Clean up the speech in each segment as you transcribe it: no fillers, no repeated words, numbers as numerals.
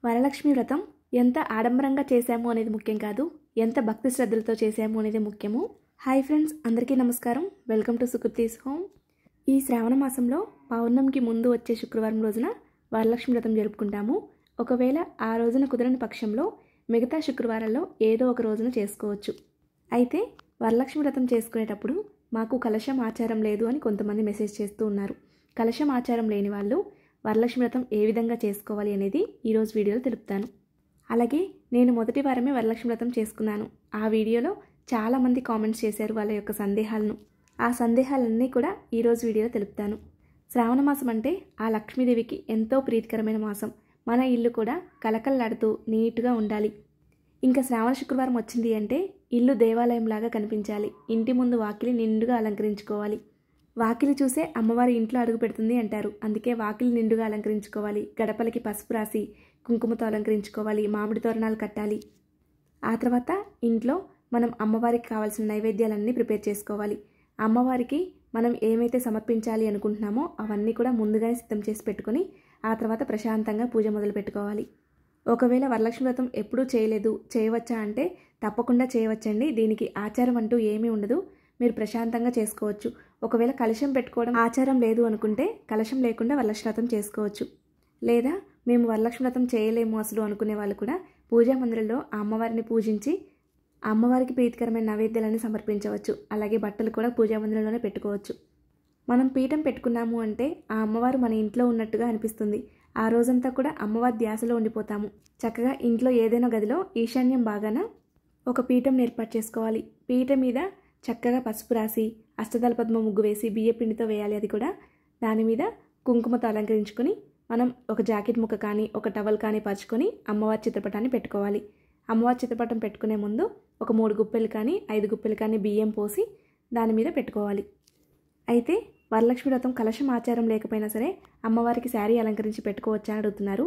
వరలక్ష్మి వ్రతం ఎంత ఆడంబరంగా చేశాము అనేది ముఖ్యం కాదు, ఎంత భక్తి శ్రద్ధలతో చేశాము అనేది ముఖ్యము. హాయ్ ఫ్రెండ్స్, అందరికీ నమస్కారం. Welcome to Sukriti's home. ఈ శ్రావణ మాసంలో పౌర్ణమికి ముందు వచ్చే శుక్రవారం రోజున వరలక్ష్మి వ్రతం జరుపుకుంటాము. ఒకవేళ ఆ రోజున కుదరని పక్షంలో మిగతా శుక్రవారాల్లో ఏదో ఒక రోజున చేసుకోవచ్చు. అయితే వరలక్ష్మి వ్రతం చేసుకునేటప్పుడు మాకు కలశం ఆచారం లేదు అని కొంతమంది మెసేజ్ చేస్తూ ఉన్నారు. కలశం ఆచారం లేని వాళ్ళు వరలక్ష్మి వ్రతం ఏ విధంగా చేసుకోవాలి అనేది ఈరోజు వీడియోలో తెలుపుతాను. అలాగే నేను మొదటి వారమే వరలక్ష్మి వ్రతం చేసుకున్నాను. ఆ వీడియోలో చాలామంది కామెంట్స్ చేశారు వాళ్ళ యొక్క సందేహాలను. ఆ సందేహాలన్నీ కూడా ఈరోజు వీడియోలో తెలుపుతాను. శ్రావణ మాసం అంటే ఆ లక్ష్మీదేవికి ఎంతో ప్రీతికరమైన మాసం. మన ఇల్లు కూడా కలకల్లాడుతూ నీట్గా ఉండాలి. ఇంకా శ్రావణ శుక్రవారం వచ్చింది అంటే ఇల్లు దేవాలయంలాగా కనిపించాలి. ఇంటి ముందు వాకిలి నిండుగా అలంకరించుకోవాలి. వాకిలి చూసే అమ్మవారి ఇంట్లో అడుగు పెడుతుంది అంటారు. అందుకే వాకిలి నిండుగా అలంకరించుకోవాలి. గడపలకి పసుపు రాసి కుంకుమతో అలంకరించుకోవాలి. మామిడి తోరణాలు కట్టాలి. ఆ తర్వాత ఇంట్లో మనం అమ్మవారికి కావాల్సిన నైవేద్యాలన్నీ ప్రిపేర్ చేసుకోవాలి. అమ్మవారికి మనం ఏమైతే సమర్పించాలి అనుకుంటున్నామో అవన్నీ కూడా ముందుగానే సిద్ధం చేసి పెట్టుకొని ఆ తర్వాత ప్రశాంతంగా పూజ మొదలు పెట్టుకోవాలి. ఒకవేళ వరలక్ష్మి వ్రతం ఎప్పుడూ చేయలేదు, చేయవచ్చా అంటే తప్పకుండా చేయవచ్చండి. దీనికి ఆచారం అంటూ ఏమీ ఉండదు. మీరు ప్రశాంతంగా చేసుకోవచ్చు. ఒకవేళ కలశం పెట్టుకోవడం ఆచారం లేదు అనుకుంటే కలశం లేకుండా వరలక్ష్మి వ్రతం చేసుకోవచ్చు. లేదా మేము వరలక్ష్మి వ్రతం చేయలేము అసలు అనుకునే వాళ్ళు కూడా పూజా మందిరంలో ఆ అమ్మవారిని పూజించి అమ్మవారికి ప్రీతికరమైన నైవేద్యాలను సమర్పించవచ్చు. అలాగే బట్టలు కూడా పూజా మందిరంలోనే పెట్టుకోవచ్చు. మనం పీఠం పెట్టుకున్నాము అంటే ఆ అమ్మవారు మన ఇంట్లో ఉన్నట్టుగా అనిపిస్తుంది. ఆ రోజంతా కూడా అమ్మవారి ధ్యాసలో ఉండిపోతాము. చక్కగా ఇంట్లో ఏదైనా గదిలో ఈశాన్యం బాగాన ఒక పీఠం ఏర్పాటు చేసుకోవాలి. పీఠం మీద చక్కగా పసుపు రాసి అష్టదళ పద్మ ముగ్గు వేసి బియ్యపిండితో వేయాలి. అది కూడా దాని మీద కుంకుమతో అలంకరించుకొని మనం ఒక జాకెట్ ముక్క కానీ ఒక టవల్ కానీ పరుచుకొని అమ్మవారి చిత్రపటాన్ని పెట్టుకోవాలి. అమ్మవారి చిత్రపటం పెట్టుకునే ముందు ఒక 3 గుప్పెలు కానీ 5 గుప్పెలు కానీ బియ్యం పోసి దాని మీద పెట్టుకోవాలి. అయితే వరలక్ష్మి వ్రతం కలశం ఆచారం లేకపోయినా సరే అమ్మవారికి శారీ అలంకరించి పెట్టుకోవచ్చా అని అడుగుతున్నారు.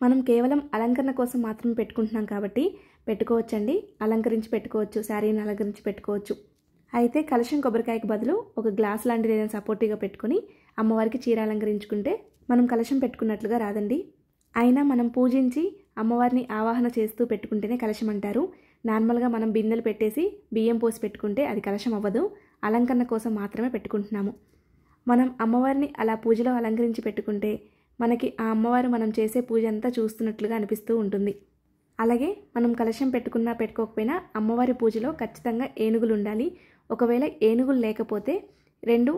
మనం కేవలం అలంకరణ కోసం మాత్రమే పెట్టుకుంటున్నాం కాబట్టి పెట్టుకోవచ్చండి. అలంకరించి పెట్టుకోవచ్చు, శారీని అలంకరించి పెట్టుకోవచ్చు. అయితే కలశం కొబ్బరికాయకు బదులు ఒక గ్లాస్ లాంటిది ఏదైనా సపోర్టివ్గా పెట్టుకొని అమ్మవారికి చీర అలంకరించుకుంటే మనం కలశం పెట్టుకున్నట్లుగా రాదండి. అయినా మనం పూజించి అమ్మవారిని ఆవాహన చేస్తూ పెట్టుకుంటేనే కలశం అంటారు. నార్మల్గా మనం బిందెలు పెట్టేసి బియ్యం పోసి పెట్టుకుంటే అది కలశం అవ్వదు. అలంకరణ కోసం మాత్రమే పెట్టుకుంటున్నాము. మనం అమ్మవారిని అలా పూజలో అలంకరించి పెట్టుకుంటే మనకి ఆ అమ్మవారు మనం చేసే పూజ అంతా చూస్తున్నట్లుగా అనిపిస్తూ ఉంటుంది. అలాగే మనం కలశం పెట్టుకున్నా పెట్టుకోకపోయినా అమ్మవారి పూజలో ఖచ్చితంగా ఏనుగులు ఉండాలి. ఒకవేళ ఏనుగులు లేకపోతే 2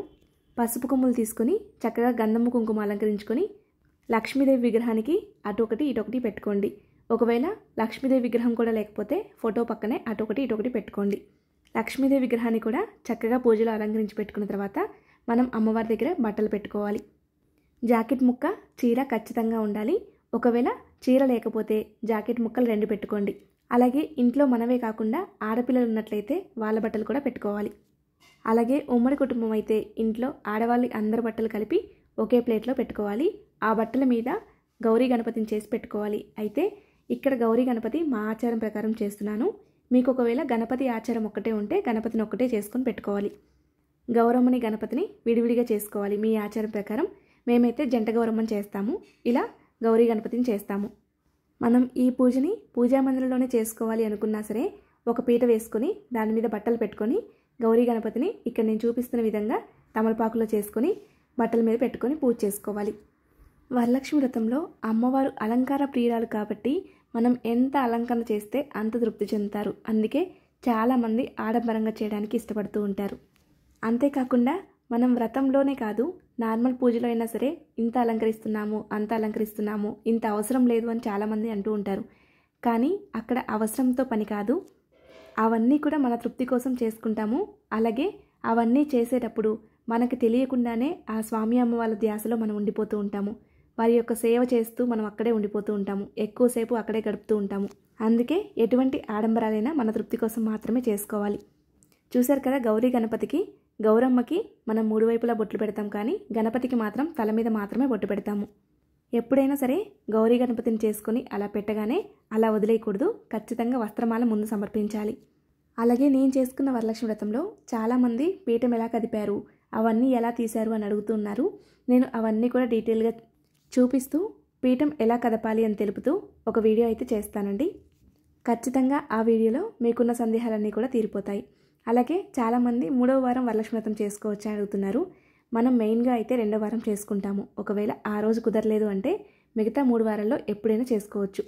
పసుపు కొమ్ములు తీసుకొని చక్కగా గంధము కుంకుమ అలంకరించుకొని లక్ష్మీదేవి విగ్రహానికి అటొకటి ఇటొకటి పెట్టుకోండి. ఒకవేళ లక్ష్మీదేవి విగ్రహం కూడా లేకపోతే ఫోటో పక్కనే అటొకటి ఇటొకటి పెట్టుకోండి. లక్ష్మీదేవి విగ్రహాన్ని కూడా చక్కగా పూజలో అలంకరించి పెట్టుకున్న తర్వాత మనం అమ్మవారి దగ్గర బట్టలు పెట్టుకోవాలి. జాకెట్ ముక్క చీర ఖచ్చితంగా ఉండాలి. ఒకవేళ చీర లేకపోతే జాకెట్ ముక్కలు 2 పెట్టుకోండి. అలాగే ఇంట్లో మనమే కాకుండా ఆడపిల్లలు ఉన్నట్లయితే వాళ్ళ బట్టలు కూడా పెట్టుకోవాలి. అలాగే ఉమ్మడి కుటుంబం అయితే ఇంట్లో ఆడవాళ్ళి అందరి బట్టలు కలిపి ఒకే ప్లేట్లో పెట్టుకోవాలి. ఆ బట్టల మీద గౌరీ గణపతిని చేసి పెట్టుకోవాలి. అయితే ఇక్కడ గౌరీ గణపతి మా ఆచారం ప్రకారం చేస్తున్నాను. మీకు ఒకవేళ గణపతి ఆచారం ఒక్కటే ఉంటే గణపతిని ఒక్కటే చేసుకొని పెట్టుకోవాలి. గౌరమ్మని గణపతిని విడివిడిగా చేసుకోవాలి. మీ ఆచారం ప్రకారం మేమైతే జంట గౌరమ్మని చేస్తాము. ఇలా గౌరీ గణపతిని చేస్తాము. మనం ఈ పూజని పూజా మందిరంలోనే చేసుకోవాలి అనుకున్నా సరే ఒక పీట వేసుకొని దాని మీద బట్టలు పెట్టుకొని గౌరీ గణపతిని ఇక్కడ నేను చూపిస్తున్న విధంగా తమలపాకులో చేసుకొని బట్టల మీద పెట్టుకొని పూజ చేసుకోవాలి. వరలక్ష్మి వ్రతంలో అమ్మవారు అలంకార ప్రియురాలు కాబట్టి మనం ఎంత అలంకరణ చేస్తే అంత తృప్తి చెందుతారు. అందుకే చాలామంది ఆడంబరంగా చేయడానికి ఇష్టపడుతూ ఉంటారు. అంతేకాకుండా మనం వ్రతంలోనే కాదు నార్మల్ పూజలో అయినా సరే ఇంత అలంకరిస్తున్నాము, అంత అలంకరిస్తున్నాము, ఇంత అవసరం లేదు అని చాలామంది అంటూ ఉంటారు. కానీ అక్కడ అవసరంతో పని కాదు. అవన్నీ కూడా మన తృప్తి కోసం చేసుకుంటాము. అలాగే అవన్నీ చేసేటప్పుడు మనకు తెలియకుండానే ఆ స్వామి అమ్మ వాళ్ళ ధ్యాసలో మనం ఉండిపోతూ ఉంటాము. వారి యొక్క సేవ చేస్తూ మనం అక్కడే ఉండిపోతూ ఉంటాము. ఎక్కువసేపు అక్కడే గడుపుతూ ఉంటాము. అందుకే ఎటువంటి ఆడంబరాలైనా మన తృప్తి కోసం మాత్రమే చేసుకోవాలి. చూశారు కదా, గౌరీ గణపతికి గౌరమ్మకి మనం 3 వైపులా బొట్లు పెడతాం, కానీ గణపతికి మాత్రం తల మీద మాత్రమే బొట్టు పెడతాము. ఎప్పుడైనా సరే గౌరీ గణపతిని చేసుకొని అలా పెట్టగానే అలా వదిలేయకూడదు. ఖచ్చితంగా వస్త్రమాల ముందు సమర్పించాలి. అలాగే నేను చేసుకున్న వరలక్ష్మి వ్రతంలో చాలామంది పీఠం ఎలా కదిపారు, అవన్నీ ఎలా తీశారు అని అడుగుతున్నారు. నేను అవన్నీ కూడా డీటెయిల్గా చూపిస్తూ పీఠం ఎలా కదపాలి అని తెలుపుతూ ఒక వీడియో అయితే చేస్తానండి. ఖచ్చితంగా ఆ వీడియోలో మీకున్న సందేహాలన్నీ కూడా తీరిపోతాయి. అలాగే చాలామంది 3వ వారం వరలక్ష్మి వ్రతం చేసుకోవచ్చా అని అడుగుతున్నారు. మనం మెయిన్గా అయితే 2వ వారం చేసుకుంటాము. ఒకవేళ ఆ రోజు కుదరలేదు అంటే మిగతా 3 వారాల్లో ఎప్పుడైనా చేసుకోవచ్చు.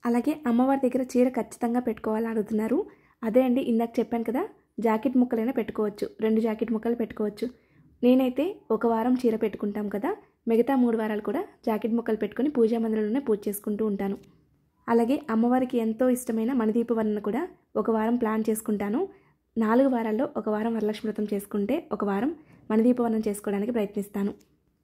అలాగే అమ్మవారి దగ్గర చీర ఖచ్చితంగా పెట్టుకోవాలని అడుగుతున్నారు. అదే అండి, ఇందాక చెప్పాను కదా, జాకెట్ ముక్కలైనా పెట్టుకోవచ్చు, 2 జాకెట్ ముక్కలు పెట్టుకోవచ్చు. నేనైతే ఒక వారం చీర పెట్టుకుంటాం కదా, మిగతా 3 వారాలు కూడా జాకెట్ ముక్కలు పెట్టుకొని పూజా మందిరంలోనే పూజ చేసుకుంటూ ఉంటాను. అలాగే అమ్మవారికి ఎంతో ఇష్టమైన మణిదీప వర్ణన కూడా ఒక వారం ప్లాన్ చేసుకుంటాను. 4 వారాల్లో ఒక వారం వరలక్ష్మి వ్రతం చేసుకుంటే ఒక వారం మణిదీప వర్ణన చేసుకోవడానికి ప్రయత్నిస్తాను.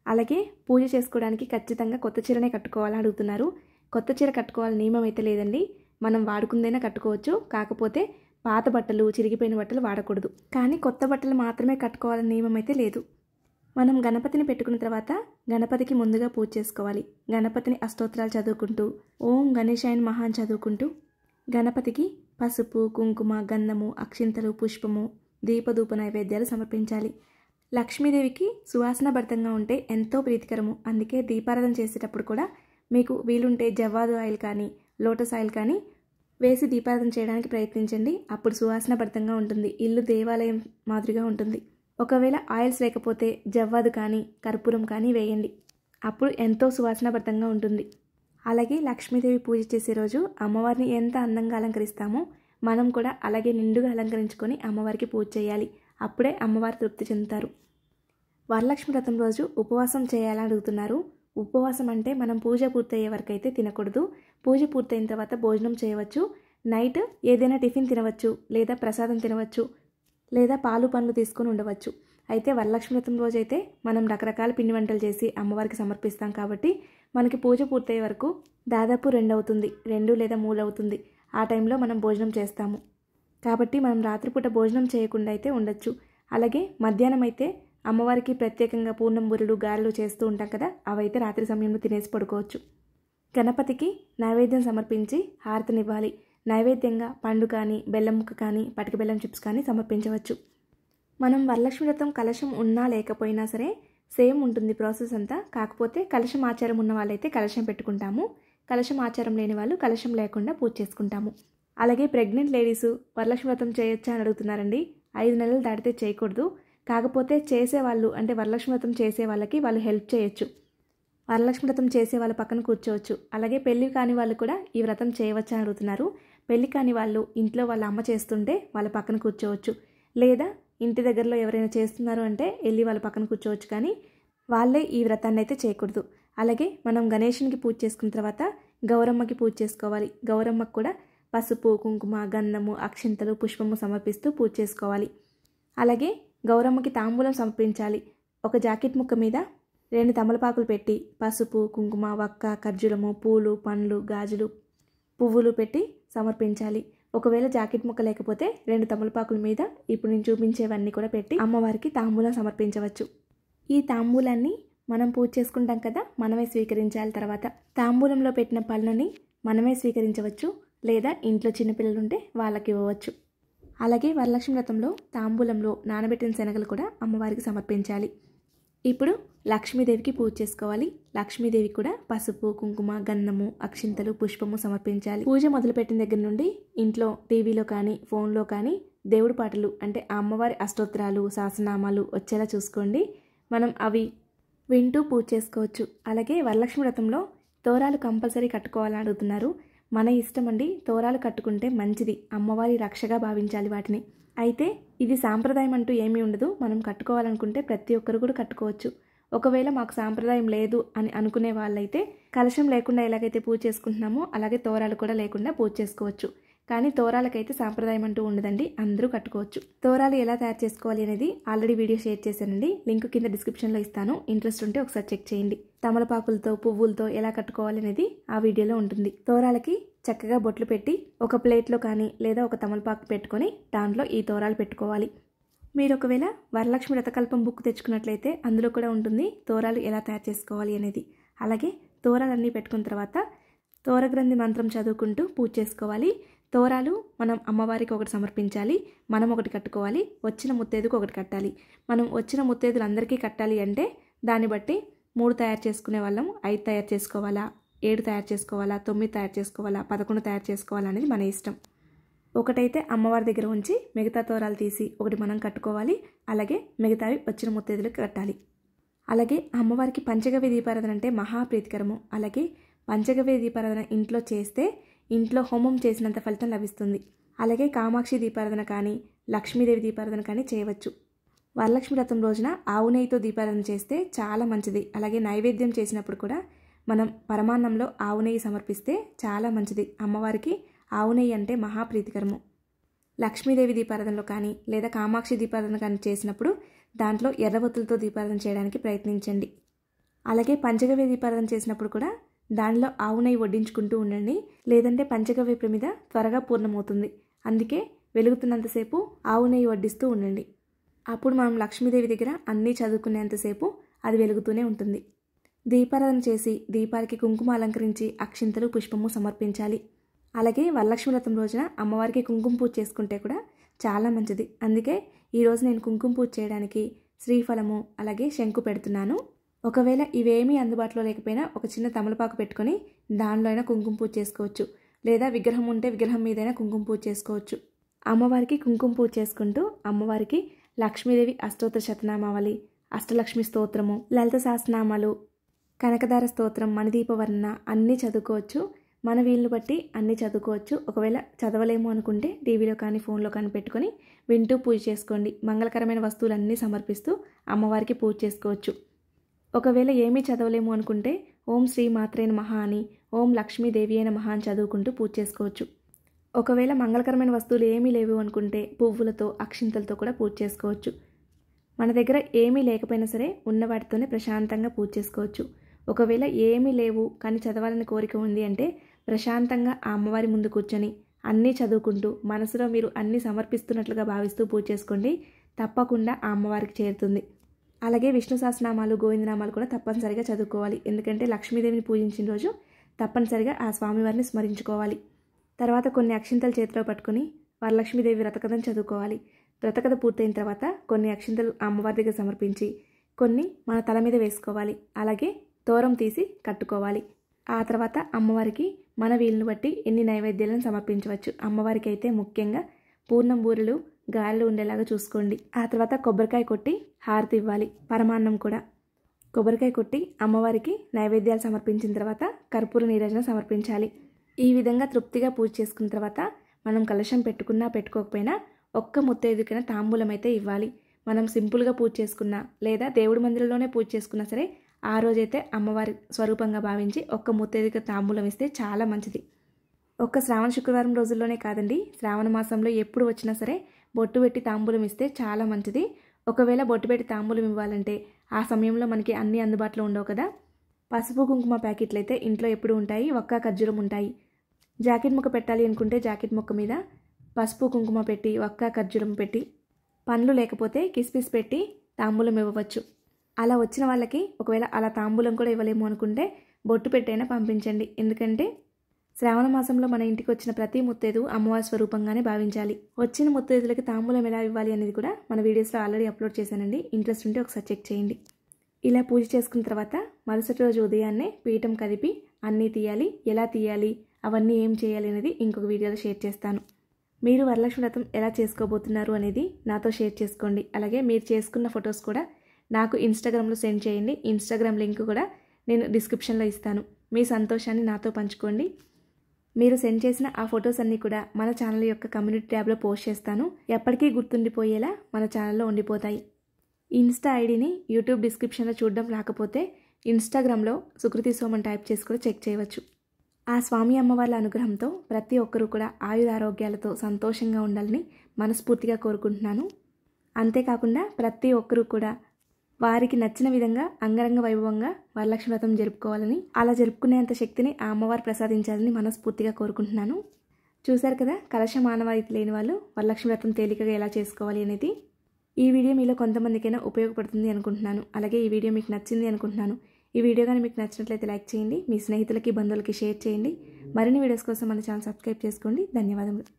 అలాగే పూజ చేసుకోవడానికి ఖచ్చితంగా కొత్త చీరనే కట్టుకోవాలని అడుగుతున్నారు. కొత్త చీర కట్టుకోవాలని నియమం అయితే లేదండి, మనం వాడుకుందైనా కట్టుకోవచ్చు. కాకపోతే పాత బట్టలు, చిరిగిపోయిన బట్టలు వాడకూడదు. కానీ కొత్త బట్టలు మాత్రమే కట్టుకోవాలని నియమం అయితే లేదు. మనం గణపతిని పెట్టుకున్న తర్వాత గణపతికి ముందుగా పూజ చేసుకోవాలి. గణపతిని అష్టోత్తరాలు చదువుకుంటూ ఓం గణేశాయ నమః అని చదువుకుంటూ గణపతికి పసుపు, కుంకుమ, గంధము, అక్షింతలు, పుష్పము, దీపధూప నైవేద్యాలు సమర్పించాలి. లక్ష్మీదేవికి సువాసనభరితంగా ఉంటే ఎంతో ప్రీతికరము. అందుకే దీపారాధన చేసేటప్పుడు కూడా మీకు వీలుంటే జవ్వాదు ఆయిల్ కానీ లోటస్ ఆయిల్ కానీ వేసి దీపారాధన చేయడానికి ప్రయత్నించండి. అప్పుడు సువాసనభరితంగా ఉంటుంది, ఇల్లు దేవాలయం మాదిరిగా ఉంటుంది. ఒకవేళ ఆయిల్స్ లేకపోతే జవ్వాదు కానీ కర్పూరం కానీ వేయండి, అప్పుడు ఎంతో సువాసనభరితంగా ఉంటుంది. అలాగే లక్ష్మీదేవి పూజ చేసే రోజు అమ్మవారిని ఎంత అందంగా అలంకరిస్తామో మనం కూడా అలాగే నిండుగా అలంకరించుకొని అమ్మవారికి పూజ చేయాలి. అప్పుడే అమ్మవారు తృప్తి చెందుతారు. వరలక్ష్మి వ్రతం రోజు ఉపవాసం చేయాలని అడుగుతున్నారు. ఉపవాసం అంటే మనం పూజ పూర్తయ్యే వరకు అయితే తినకూడదు. పూజ పూర్తయిన తర్వాత భోజనం చేయవచ్చు. నైట్ ఏదైనా టిఫిన్ తినవచ్చు, లేదా ప్రసాదం తినవచ్చు, లేదా పాలు పండ్లు తీసుకొని ఉండవచ్చు. అయితే వరలక్ష్మి వ్రతం రోజు అయితే మనం రకరకాల పిండి వంటలు చేసి అమ్మవారికి సమర్పిస్తాం కాబట్టి మనకి పూజ పూర్తయ్యే వరకు దాదాపు 2 అవుతుంది, 2 లేదా 3 అవుతుంది. ఆ టైంలో మనం భోజనం చేస్తాము. కాబట్టి మనం రాత్రిపూట భోజనం చేయకుండా అయితే ఉండొచ్చు. అలాగే మధ్యాహ్నం అయితే అమ్మవారికి ప్రత్యేకంగా పూర్ణం బూరెలు, గారెలు చేస్తూ ఉంటాం కదా, అవైతే రాత్రి సమయంలో తినేసి పడుకోవచ్చు. గణపతికి నైవేద్యం సమర్పించి హారతినివ్వాలి. నైవేద్యంగా పండు కానీ, బెల్లం ముక్క కానీ, పటిక బెల్లం చిప్స్ కానీ సమర్పించవచ్చు. మనం వరలక్ష్మి వ్రతం కలశం ఉన్నా లేకపోయినా సరే సేమ్ ఉంటుంది ప్రాసెస్ అంతా. కాకపోతే కలశం ఆచారం ఉన్న వాళ్ళైతే కలశం పెట్టుకుంటాము, కలశం ఆచారం లేని వాళ్ళు కలశం లేకుండా పూజ చేసుకుంటాము. అలాగే ప్రెగ్నెంట్ లేడీస్ వరలక్ష్మి వ్రతం చేయొచ్చా అని అడుగుతున్నారండి. 5 నెలలు దాటితే చేయకూడదు. కాకపోతే చేసేవాళ్ళు అంటే వరలక్ష్మి వ్రతం చేసే వాళ్ళకి వాళ్ళు హెల్ప్ చేయొచ్చు. వరలక్ష్మి వ్రతం చేసే వాళ్ళ పక్కన కూర్చోవచ్చు. అలాగే పెళ్లి కాని వాళ్ళు కూడా ఈ వ్రతం చేయవచ్చు అని అడుగుతున్నారు. పెళ్లి కాని వాళ్ళు ఇంట్లో వాళ్ళ అమ్మ చేస్తుంటే వాళ్ళ పక్కన కూర్చోవచ్చు, లేదా ఇంటి దగ్గరలో ఎవరైనా చేస్తున్నారు అంటే వెళ్ళి వాళ్ళ పక్కన కూర్చోవచ్చు. కానీ వాళ్ళే ఈ వ్రతాన్ని అయితే చేయకూడదు. అలాగే మనం గణేశునికి పూజ చేసుకున్న తర్వాత గౌరమ్మకి పూజ చేసుకోవాలి. గౌరమ్మకు కూడా పసుపు, కుంకుమ, గంధము, అక్షింతలు, పుష్పము సమర్పిస్తూ పూజ చేసుకోవాలి. అలాగే గౌరమ్మకి తాంబూలం సమర్పించాలి. ఒక జాకెట్ ముక్క మీద 2 తమలపాకులు పెట్టి పసుపు, కుంకుమ, వక్క, ఖర్జూరము, పూలు, పండ్లు, గాజులు, పువ్వులు పెట్టి సమర్పించాలి. ఒకవేళ జాకెట్ ముక్క లేకపోతే 2 తమలపాకుల మీద ఇప్పుడు నేను చూపించేవన్నీ కూడా పెట్టి అమ్మవారికి తాంబూలం సమర్పించవచ్చు. ఈ తాంబూలాన్ని మనం పూజ చేసుకుంటాం కదా, మనమే స్వీకరించాలి. తర్వాత తాంబూలంలో పెట్టిన పళ్ళని మనమే స్వీకరించవచ్చు, లేదా ఇంట్లో చిన్నపిల్లలు ఉంటే వాళ్ళకి ఇవ్వవచ్చు. అలాగే వరలక్ష్మి వ్రతంలో తాంబూలంలో నానబెట్టిన శనగలు కూడా అమ్మవారికి సమర్పించాలి. ఇప్పుడు లక్ష్మీదేవికి పూజ చేసుకోవాలి. లక్ష్మీదేవికి కూడా పసుపు, కుంకుమ, గంధము, అక్షింతలు, పుష్పము సమర్పించాలి. పూజ మొదలుపెట్టిన దగ్గర నుండి ఇంట్లో టీవీలో కానీ ఫోన్లో కానీ దేవుడి పాటలు అంటే అమ్మవారి అష్టోత్తరాలు, సహస్రనామాలు వచ్చేలా చూసుకోండి. మనం అవి వింటూ పూజ చేసుకోవచ్చు. అలాగే వరలక్ష్మి వ్రతంలో తోరాలు కంపల్సరీ కట్టుకోవాలని అడుగుతున్నారు. మన ఇష్టం అండి, తోరాలు కట్టుకుంటే మంచిది, అమ్మవారి రక్షగా భావించాలి వాటిని. అయితే ఇది సాంప్రదాయం అంటూ ఏమీ ఉండదు. మనం కట్టుకోవాలనుకుంటే ప్రతి ఒక్కరు కూడా కట్టుకోవచ్చు. ఒకవేళ మాకు సాంప్రదాయం లేదు అని అనుకునే వాళ్ళైతే కలశం లేకుండా ఎలాగైతే పూజ చేసుకుంటున్నామో అలాగే తోరాలు కూడా లేకుండా పూజ చేసుకోవచ్చు. కానీ తోరాలకైతే సాంప్రదాయం అంటూ ఉండదండి, అందరూ కట్టుకోవచ్చు. తోరాలు ఎలా తయారు చేసుకోవాలి అనేది ఆల్రెడీ వీడియో షేర్ చేశానండి, లింక్ కింద డిస్క్రిప్షన్లో ఇస్తాను. ఇంట్రెస్ట్ ఉంటే ఒకసారి చెక్ చేయండి. తమలపాకులతో, పువ్వులతో ఎలా కట్టుకోవాలి అనేది ఆ వీడియోలో ఉంటుంది. తోరాలకి చక్కగా బొట్లు పెట్టి ఒక ప్లేట్లో కానీ లేదా ఒక తమలపాకు పెట్టుకొని దాంట్లో ఈ తోరాలు పెట్టుకోవాలి. మీరు ఒకవేళ వరలక్ష్మి వ్రతకల్పం బుక్ తెచ్చుకున్నట్లయితే అందులో కూడా ఉంటుంది తోరాలు ఎలా తయారు చేసుకోవాలి అనేది. అలాగే తోరాలన్నీ పెట్టుకున్న తర్వాత తోరగ్రంథి మంత్రం చదువుకుంటూ పూజ చేసుకోవాలి. తోరాలు మనం అమ్మవారికి ఒకటి సమర్పించాలి, మనం ఒకటి కట్టుకోవాలి, వచ్చిన ముత్తైదుకు ఒకటి కట్టాలి. మనం వచ్చిన ముత్తైదులు అందరికీ కట్టాలి అంటే దాన్ని బట్టి 3 తయారు చేసుకునే వాళ్ళం 5 తయారు చేసుకోవాలా, 7 తయారు చేసుకోవాలా, 9 తయారు చేసుకోవాలా, 11 తయారు చేసుకోవాలా అనేది మన ఇష్టం. ఒకటైతే అమ్మవారి దగ్గర ఉంచి మిగతా తోరాలు తీసి ఒకటి మనం కట్టుకోవాలి. అలాగే మిగతావి వచ్చిన ముత్తైదులకు కట్టాలి. అలాగే అమ్మవారికి పంచగవ్య దీపారాధన అంటే మహాప్రీతికరము. అలాగే పంచగవ్య దీపారాధన ఇంట్లో చేస్తే ఇంట్లో హోమం చేసినంత ఫలితం లభిస్తుంది. అలాగే కామాక్షి దీపారాధన కానీ లక్ష్మీదేవి దీపారాధన కానీ చేయవచ్చు. వరలక్ష్మి వ్రతం రోజున ఆవు నెయ్యితో దీపారాధన చేస్తే చాలా మంచిది. అలాగే నైవేద్యం చేసినప్పుడు కూడా మనం పరమాన్నంలో ఆవు నెయ్యి సమర్పిస్తే చాలా మంచిది. అమ్మవారికి ఆవు నెయ్యి అంటే మహాప్రీతికరము. లక్ష్మీదేవి దీపారాధనలో కానీ లేదా కామాక్షి దీపారాధన కానీ చేసినప్పుడు దాంట్లో ఎర్రవత్తులతో దీపారాధన చేయడానికి ప్రయత్నించండి. అలాగే పంచగవ్య దీపారాధన చేసినప్పుడు కూడా దానిలో ఆవు నెయ్యి వడ్డించుకుంటూ ఉండండి. లేదంటే పంచగవ్య ప్రమిద త్వరగా పూర్ణమవుతుంది. అందుకే వెలుగుతున్నంతసేపు ఆవు నెయ్యి వడ్డిస్తూ ఉండండి. అప్పుడు మనం లక్ష్మీదేవి దగ్గర అన్నీ చదువుకునేంతసేపు అది వెలుగుతూనే ఉంటుంది. దీపారాధన చేసి దీపాలకి కుంకుమ అలంకరించి అక్షింతలు పుష్పము సమర్పించాలి. అలాగే వరలక్ష్మి వ్రతం రోజున అమ్మవారికి కుంకుమ పూజ చేసుకుంటే కూడా చాలా మంచిది. అందుకే ఈరోజు నేను కుంకుమ పూజ చేయడానికి శ్రీఫలము అలాగే శంకు పెడుతున్నాను. ఒకవేళ ఇవేమీ అందుబాటులో లేకపోయినా ఒక చిన్న తమలపాకు పెట్టుకొని దానిలో అయినా కుంకుమ పూజ చేసుకోవచ్చు. లేదా విగ్రహం ఉంటే విగ్రహం మీదైనా కుంకుమ పూజ చేసుకోవచ్చు. అమ్మవారికి కుంకుమ పూజ చేసుకుంటూ అమ్మవారికి లక్ష్మీదేవి అష్టోత్తర శతనామావళి, అష్టలక్ష్మి స్తోత్రము, లలిత సహస్రనామాలు, కనకదార స్తోత్రం, మణిదీపవర్ణ అన్నీ చదువుకోవచ్చు. మన వీలుని బట్టి అన్నీ చదువుకోవచ్చు. ఒకవేళ చదవలేము అనుకుంటే టీవీలో కానీ ఫోన్లో కానీ పెట్టుకొని వింటూ పూజ చేసుకోండి. మంగళకరమైన వస్తువులన్నీ సమర్పిస్తూ అమ్మవారికి పూజ చేసుకోవచ్చు. ఒకవేళ ఏమీ చదవలేము అనుకుంటే ఓం శ్రీ మాత్రే నమః అని, ఓం లక్ష్మీదేవి అయిన నమః అని చదువుకుంటూ పూజ చేసుకోవచ్చు. ఒకవేళ మంగళకరమైన వస్తువులు ఏమీ లేవు అనుకుంటే పువ్వులతో అక్షింతలతో కూడా పూజ చేసుకోవచ్చు. మన దగ్గర ఏమీ లేకపోయినా సరే ఉన్న వాటితోనే ప్రశాంతంగా పూజ చేసుకోవచ్చు. ఒకవేళ ఏమీ లేవు కానీ చదవాలని కోరిక ఉంది అంటే ప్రశాంతంగా ఆ అమ్మవారి ముందు కూర్చొని అన్నీ చదువుకుంటూ మనసులో మీరు అన్నీ సమర్పిస్తున్నట్లుగా భావిస్తూ పూజ చేసుకోండి. తప్పకుండా ఆ అమ్మవారికి చేరుతుంది. అలాగే విష్ణు సహస్రనామాలు, గోవిందనామాలు కూడా తప్పనిసరిగా చదువుకోవాలి. ఎందుకంటే లక్ష్మీదేవిని పూజించిన రోజు తప్పనిసరిగా ఆ స్వామివారిని స్మరించుకోవాలి. తర్వాత కొన్ని అక్షింతలు చేతిలో పట్టుకొని వరలక్ష్మీదేవి వ్రతకథను చదువుకోవాలి. వ్రతకథ పూర్తయిన తర్వాత కొన్ని అక్షింతలు అమ్మవారి దగ్గర సమర్పించి కొన్ని మన తల మీద వేసుకోవాలి. అలాగే తోరం తీసి కట్టుకోవాలి. ఆ తర్వాత అమ్మవారికి మన వీలుని బట్టి ఎన్ని నైవేద్యాలను సమర్పించవచ్చు. అమ్మవారికి అయితే ముఖ్యంగా పూర్ణం బూరెలు, గారెలు ఉండేలాగా చూసుకోండి. ఆ తర్వాత కొబ్బరికాయ కొట్టి హారతి ఇవ్వాలి. పరమాన్నం కూడా కొబ్బరికాయ కొట్టి అమ్మవారికి నైవేద్యాలు సమర్పించిన తర్వాత కర్పూర నీరాజన సమర్పించాలి. ఈ విధంగా తృప్తిగా పూజ చేసుకున్న తర్వాత మనం కలశం పెట్టుకున్నా పెట్టుకోకపోయినా ఒక్క ముత్తైదుకైనా తాంబూలం అయితే ఇవ్వాలి. మనం సింపుల్గా పూజ చేసుకున్నా లేదా దేవుడి మందిరంలోనే పూజ చేసుకున్నా సరే ఆ రోజైతే అమ్మవారి స్వరూపంగా భావించి ఒక్క ముత్తైదుకి తాంబూలం ఇస్తే చాలా మంచిది. ఒక్క శ్రావణ శుక్రవారం రోజుల్లోనే కాదండి, శ్రావణ మాసంలో ఎప్పుడు వచ్చినా సరే బొట్టు పెట్టి తాంబూలం ఇస్తే చాలా మంచిది. ఒకవేళ బొట్టు పెట్టి తాంబూలం ఇవ్వాలంటే ఆ సమయంలో మనకి అన్నీ అందుబాటులో ఉండవు కదా. పసుపు కుంకుమ ప్యాకెట్లు అయితే ఇంట్లో ఎప్పుడు ఉంటాయి, ఒక్క ఖర్జూరం ఉంటాయి. జాకెట్ ముక్క పెట్టాలి అనుకుంటే జాకెట్ ముక్క మీద పసుపు కుంకుమ పెట్టి ఒక్క ఖర్జూరం పెట్టి, పండ్లు లేకపోతే కిస్మిస్ పెట్టి తాంబూలం ఇవ్వవచ్చు. అలా వచ్చిన వాళ్ళకి ఒకవేళ అలా తాంబూలం కూడా ఇవ్వలేము అనుకుంటే బొట్టు పెట్టైనా పంపించండి. ఎందుకంటే శ్రావణ మాసంలో మన ఇంటికి వచ్చిన ప్రతి ముత్తైదు అమ్మవారి స్వరూపంగానే భావించాలి. వచ్చిన ముత్తైదులకి తాంబూలం ఎలా ఇవ్వాలి అనేది కూడా మన వీడియోస్లో ఆల్రెడీ అప్లోడ్ చేశానండి. ఇంట్రెస్ట్ ఉంటే ఒకసారి చెక్ చేయండి. ఇలా పూజ చేసుకున్న తర్వాత మరుసటి రోజు ఉదయాన్నే పీఠం కదిపి అన్నీ తీయాలి. ఎలా తీయాలి, అవన్నీ ఏం చేయాలి అనేది ఇంకొక వీడియోలో షేర్ చేస్తాను. మీరు వరలక్ష్మి వ్రతం ఎలా చేసుకోబోతున్నారు అనేది నాతో షేర్ చేసుకోండి. అలాగే మీరు చేసుకున్న ఫొటోస్ కూడా నాకు ఇన్స్టాగ్రామ్లో సెండ్ చేయండి. ఇన్స్టాగ్రామ్ లింక్ కూడా నేను డిస్క్రిప్షన్లో ఇస్తాను. మీ సంతోషాన్ని నాతో పంచుకోండి. మీరు సెండ్ చేసిన ఆ ఫొటోస్ అన్నీ కూడా మన ఛానల్ యొక్క కమ్యూనిటీ ట్యాబ్లో పోస్ట్ చేస్తాను. ఎప్పటికీ గుర్తుండిపోయేలా మన ఛానల్లో ఉండిపోతాయి. ఇన్స్టా ఐడిని యూట్యూబ్ డిస్క్రిప్షన్లో చూడడం రాకపోతే ఇన్స్టాగ్రామ్లో సుకృతి సోమన్ టైప్ చేసి కూడా చెక్ చేయవచ్చు. ఆ స్వామి అమ్మవార్ల అనుగ్రహంతో ప్రతి ఒక్కరూ కూడా ఆయురారోగ్యాలతో సంతోషంగా ఉండాలని మనస్ఫూర్తిగా కోరుకుంటున్నాను. అంతేకాకుండా ప్రతి ఒక్కరూ కూడా వారికి నచ్చిన విధంగా అంగరంగ వైభవంగా వరలక్ష్మి వ్రతం జరుపుకోవాలని, అలా జరుపుకునేంత శక్తిని ఆ అమ్మవారు ప్రసాదించాలని మనస్ఫూర్తిగా కోరుకుంటున్నాను. చూశారు కదా, కలశ మానవాయితీ లేని వాళ్ళు వరలక్ష్మి వ్రతం తేలికగా ఎలా చేసుకోవాలి అనేది. ఈ వీడియో మీలో కొంతమందికైనా ఉపయోగపడుతుంది అనుకుంటున్నాను. అలాగే ఈ వీడియో మీకు నచ్చింది అనుకుంటున్నాను. ఈ వీడియో కానీ మీకు నచ్చినట్లయితే లైక్ చేయండి. మీ స్నేహితులకి, బంధువులకి షేర్ చేయండి. మరిన్ని వీడియోస్ కోసం మన ఛానల్ సబ్స్క్రైబ్ చేసుకోండి. ధన్యవాదములు.